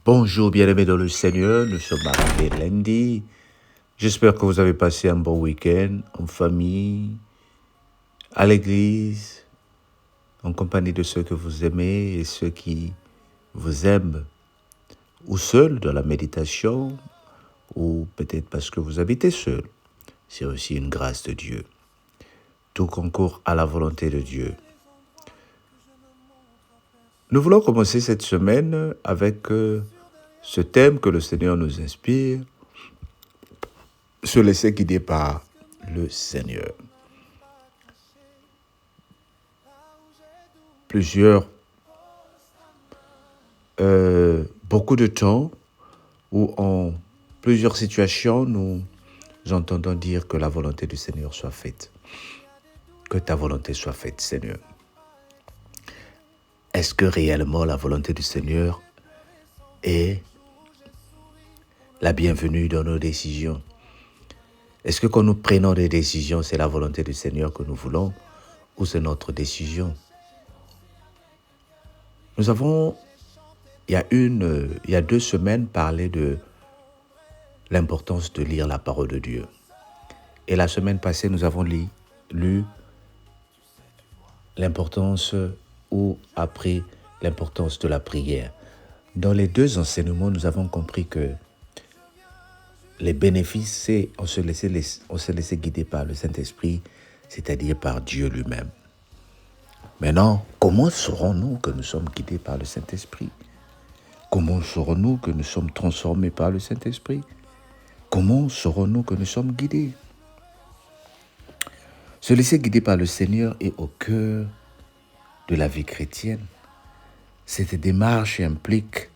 Bonjour bien-aimés dans le Seigneur, nous sommes arrivés lundi. J'espère que vous avez passé un bon week-end en famille, à l'église, en compagnie de ceux que vous aimez et ceux qui vous aiment, ou seul dans la méditation, ou peut-être parce que vous habitez seul. C'est aussi une grâce de Dieu. Tout concourt à la volonté de Dieu. Nous voulons commencer cette semaine avec ce thème que le Seigneur nous inspire, se laisser guider par le Seigneur. Beaucoup de temps où en plusieurs situations, nous entendons dire que la volonté du Seigneur soit faite. Que ta volonté soit faite, Seigneur. Est-ce que réellement la volonté du Seigneur est la bienvenue dans nos décisions? Est-ce que quand nous prenons des décisions, c'est la volonté du Seigneur que nous voulons ou c'est notre décision? Nous avons, il y a 2 semaines, parlé de l'importance de lire la parole de Dieu. Et la semaine passée, nous avons lu l'importance ou appris l'importance de la prière. Dans les 2 enseignements, nous avons compris que les bénéfices, c'est on se laissait guider par le Saint-Esprit, c'est-à-dire par Dieu lui-même. Maintenant, comment saurons-nous que nous sommes guidés par le Saint-Esprit? Comment saurons-nous que nous sommes transformés par le Saint-Esprit? Comment saurons-nous que nous sommes guidés? Se laisser guider par le Seigneur est au cœur de la vie chrétienne. Cette démarche implique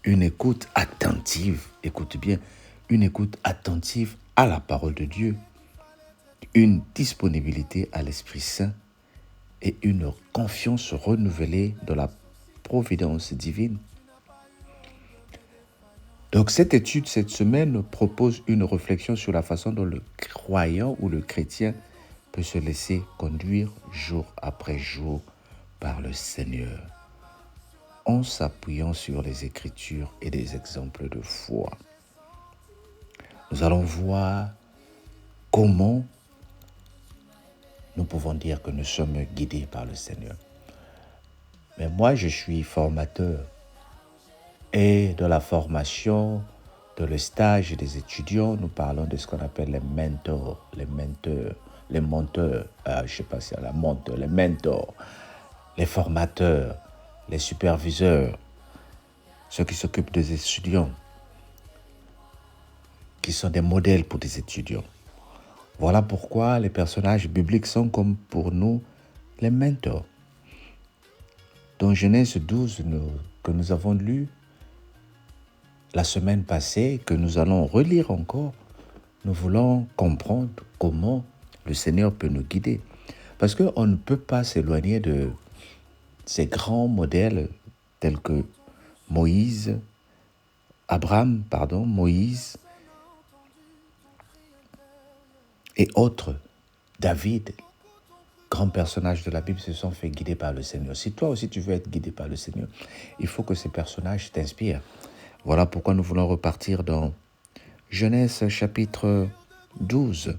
une écoute attentive, écoute bien, une écoute attentive à la parole de Dieu, une disponibilité à l'Esprit Saint et une confiance renouvelée dans la providence divine. Donc cette étude, cette semaine, propose une réflexion sur la façon dont le croyant ou le chrétien peut se laisser conduire jour après jour par le Seigneur, en s'appuyant sur les Écritures et des exemples de foi. Nous allons voir comment nous pouvons dire que nous sommes guidés par le Seigneur. Mais moi, je suis formateur. Et de la formation, de le stage des étudiants, nous parlons de ce qu'on appelle les mentors, les menteurs, je ne sais pas si c'est la mentor, les mentors, les formateurs, les superviseurs, ceux qui s'occupent des étudiants, qui sont des modèles pour des étudiants. Voilà pourquoi les personnages bibliques sont comme pour nous les mentors. Dans Genèse 12, que nous avons lu la semaine passée, que nous allons relire encore, nous voulons comprendre comment le Seigneur peut nous guider. Parce qu'on ne peut pas s'éloigner de ces grands modèles tels que Moïse, et autres, David, grands personnages de la Bible, se sont fait guider par le Seigneur. Si toi aussi tu veux être guidé par le Seigneur, il faut que ces personnages t'inspirent. Voilà pourquoi nous voulons repartir dans Genèse chapitre 12,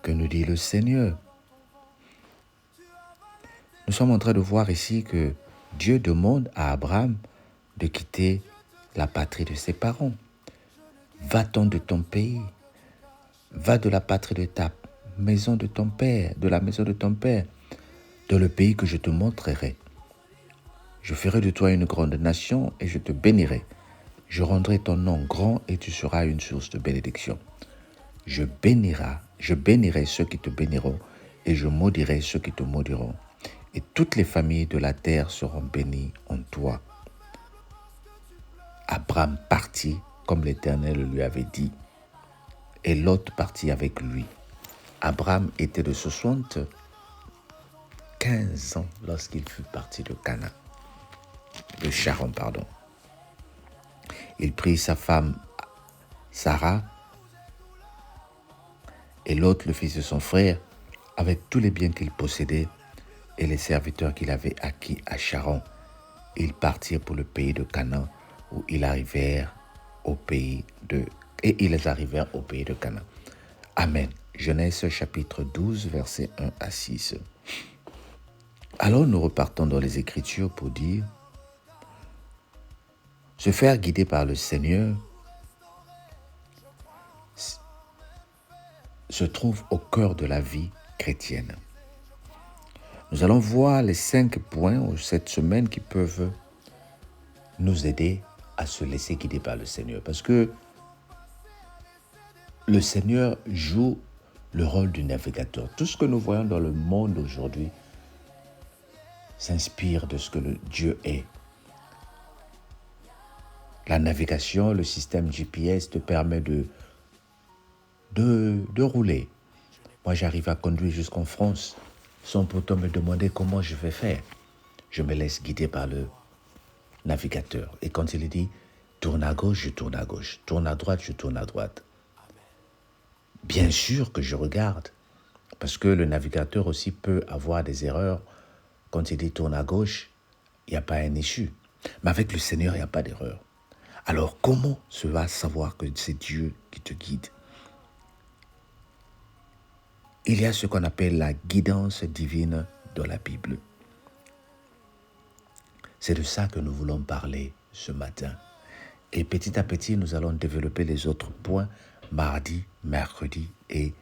que nous dit le Seigneur. Nous sommes en train de voir ici que Dieu demande à Abraham de quitter la patrie de ses parents. Va-t'en de ton pays, va de la patrie de ta maison de ton père, de la maison de ton père, dans le pays que je te montrerai. Je ferai de toi une grande nation et je te bénirai. Je rendrai ton nom grand et tu seras une source de bénédiction. Je bénirai ceux qui te béniront et je maudirai ceux qui te maudiront. Et toutes les familles de la terre seront bénies en toi. Abraham partit comme l'Éternel lui avait dit, et Lot partit avec lui. Abraham était de 75 ans lorsqu'il fut parti de Charan. Il prit sa femme Sarah et Lot, le fils de son frère, avec tous les biens qu'il possédait et les serviteurs qu'il avait acquis à Charan. ils partirent pour le pays de Canaan, où ils arrivèrent et ils arrivèrent au pays de Canaan. Amen. Genèse chapitre 12, versets 1 à 6. Alors nous repartons dans les Écritures pour dire, se faire guider par le Seigneur se trouve au cœur de la vie chrétienne. Nous allons voir les 5 points cette semaine qui peuvent nous aider à se laisser guider par le Seigneur. Parce que le Seigneur joue le rôle du navigateur. Tout ce que nous voyons dans le monde aujourd'hui s'inspire de ce que Dieu est. La navigation, le système GPS te permet de rouler. Moi, j'arrive à conduire jusqu'en France sans pourtant me demander comment je vais faire. Je me laisse guider par le navigateur. Et quand il dit tourne à gauche, je tourne à gauche. Tourne à droite, je tourne à droite. Bien sûr que je regarde, parce que le navigateur aussi peut avoir des erreurs. Quand il dit tourne à gauche, il n'y a pas un issue. Mais avec le Seigneur, il n'y a pas d'erreur. Alors comment se va savoir que c'est Dieu qui te guide? Il y a ce qu'on appelle la guidance divine dans la Bible. C'est de ça que nous voulons parler ce matin. Et petit à petit, nous allons développer les autres points mardi, mercredi et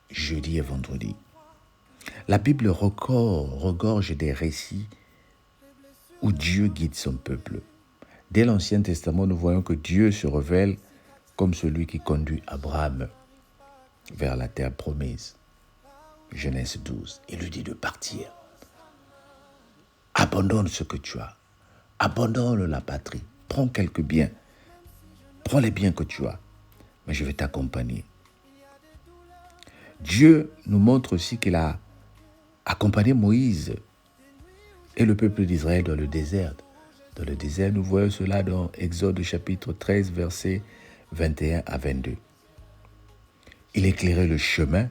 jeudi et vendredi. La Bible regorge des récits où Dieu guide son peuple. Dès l'Ancien Testament, nous voyons que Dieu se révèle comme celui qui conduit Abraham vers la terre promise. Genèse 12. Il lui dit de partir. Abandonne ce que tu as. Abandonne la patrie. Prends quelques biens. Prends les biens que tu as. Mais je vais t'accompagner. Dieu nous montre aussi qu'il a accompagné Moïse et le peuple d'Israël dans le désert. Dans le désert, nous voyons cela dans Exode chapitre 13, versets 21 à 22. Il éclairait le chemin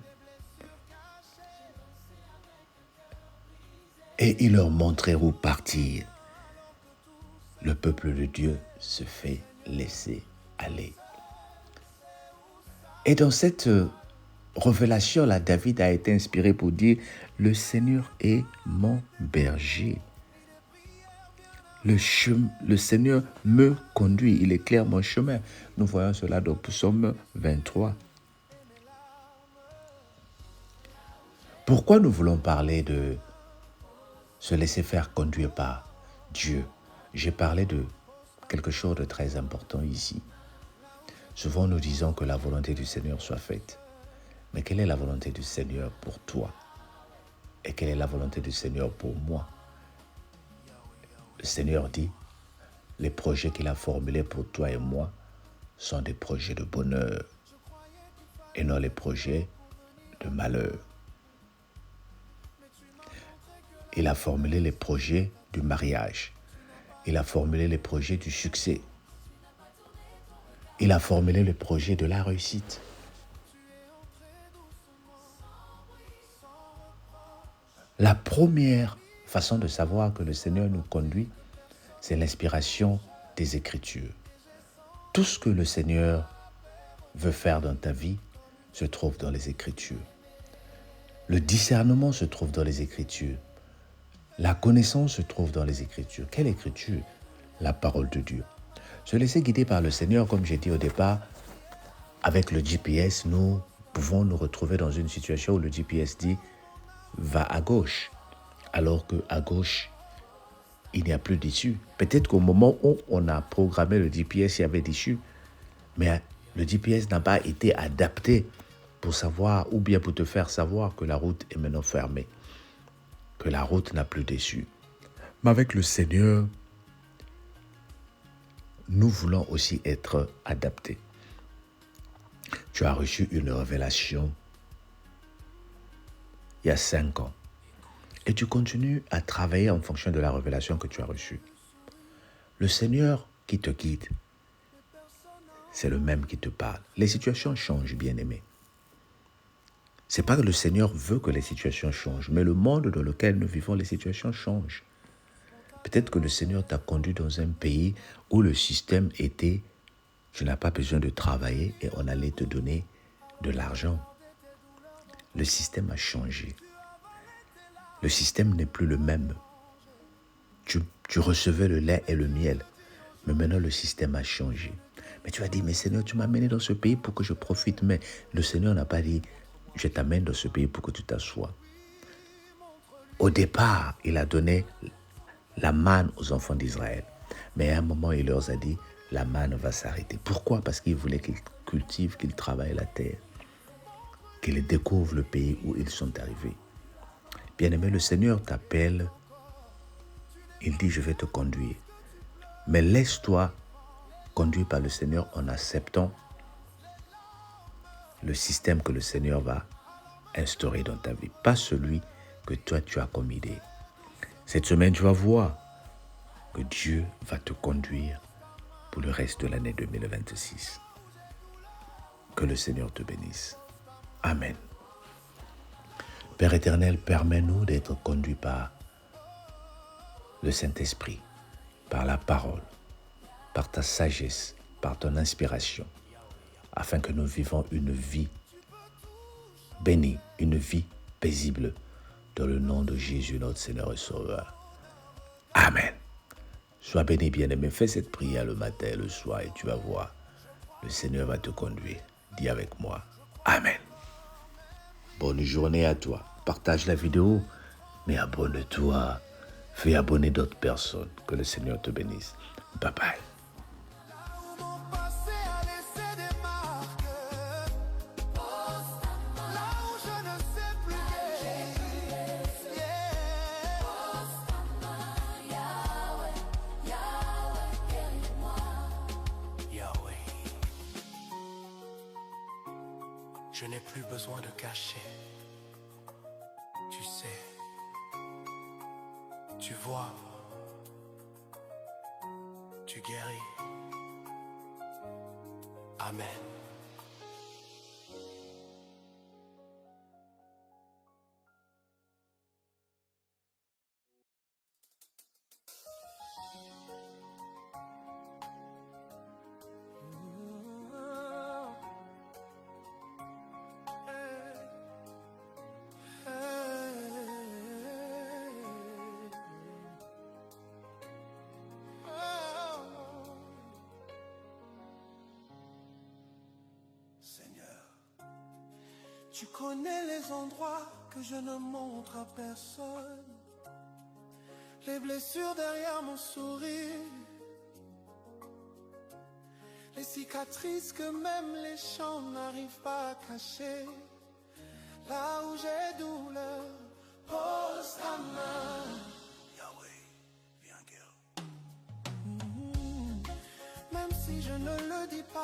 et il leur montrait où partir. Le peuple de Dieu se fait laisser aller. Et dans cette révélation, là, David a été inspiré pour dire « Le Seigneur est mon berger. Le Seigneur me conduit, il éclaire mon chemin. » Nous voyons cela dans Psaume 23. Pourquoi nous voulons parler de se laisser faire conduire par Dieu? J'ai parlé de quelque chose de très important ici. Souvent nous disons que la volonté du Seigneur soit faite. Mais quelle est la volonté du Seigneur pour toi? Et quelle est la volonté du Seigneur pour moi? Le Seigneur dit, les projets qu'il a formulés pour toi et moi sont des projets de bonheur et non les projets de malheur. Il a formulé les projets du mariage. Il a formulé les projets du succès. Il a formulé le projet de la réussite. La première façon de savoir que le Seigneur nous conduit, c'est l'inspiration des Écritures. Tout ce que le Seigneur veut faire dans ta vie se trouve dans les Écritures. Le discernement se trouve dans les Écritures. La connaissance se trouve dans les Écritures. Quelle Écriture? La parole de Dieu. Se laisser guider par le Seigneur, comme j'ai dit au départ, avec le GPS, nous pouvons nous retrouver dans une situation où le GPS dit « va à gauche », alors qu'à gauche, il n'y a plus d'issue. Peut-être qu'au moment où on a programmé le GPS, il y avait d'issue, mais le GPS n'a pas été adapté pour savoir, ou bien pour te faire savoir que la route est maintenant fermée, que la route n'a plus d'issue. Mais avec le Seigneur, nous voulons aussi être adaptés. Tu as reçu une révélation il y a 5 ans. Et tu continues à travailler en fonction de la révélation que tu as reçue. Le Seigneur qui te guide, c'est le même qui te parle. Les situations changent, bien-aimés. Ce n'est pas que le Seigneur veut que les situations changent, mais le monde dans lequel nous vivons, les situations changent. Peut-être que le Seigneur t'a conduit dans un pays où le système était, tu n'as pas besoin de travailler et on allait te donner de l'argent. Le système a changé. Le système n'est plus le même. Tu recevais le lait et le miel, mais maintenant le système a changé. Mais tu vas dire, mais Seigneur, tu m'as amené dans ce pays pour que je profite. Mais le Seigneur n'a pas dit, je t'amène dans ce pays pour que tu t'assoies. Au départ, il a donné la manne aux enfants d'Israël. Mais à un moment, il leur a dit, la manne va s'arrêter. Pourquoi? Parce qu'il voulait qu'ils cultivent, qu'ils travaillent la terre, qu'ils découvrent le pays où ils sont arrivés. Bien-aimé, le Seigneur t'appelle. Il dit, je vais te conduire. Mais laisse-toi conduire par le Seigneur en acceptant le système que le Seigneur va instaurer dans ta vie. Pas celui que toi, tu as comme idée. Cette semaine, tu vas voir que Dieu va te conduire pour le reste de l'année 2026. Que le Seigneur te bénisse. Amen. Père éternel, permets-nous d'être conduits par le Saint-Esprit, par la parole, par ta sagesse, par ton inspiration, afin que nous vivons une vie bénie, une vie paisible, dans le nom de Jésus, notre Seigneur et Sauveur. Amen. Sois béni, bien-aimé. Fais cette prière le matin et le soir et tu vas voir. Le Seigneur va te conduire. Dis avec moi. Amen. Bonne journée à toi. Partage la vidéo, mais abonne-toi. Fais abonner d'autres personnes. Que le Seigneur te bénisse. Bye bye. Je n'ai plus besoin de cacher. Tu sais, tu vois, tu guéris. Amen. Tu connais les endroits que je ne montre à personne, les blessures derrière mon sourire, les cicatrices que même les chants n'arrivent pas à cacher. Là où j'ai douleur, pose ta main. Yahweh, viens guérir. Même si je ne le dis pas.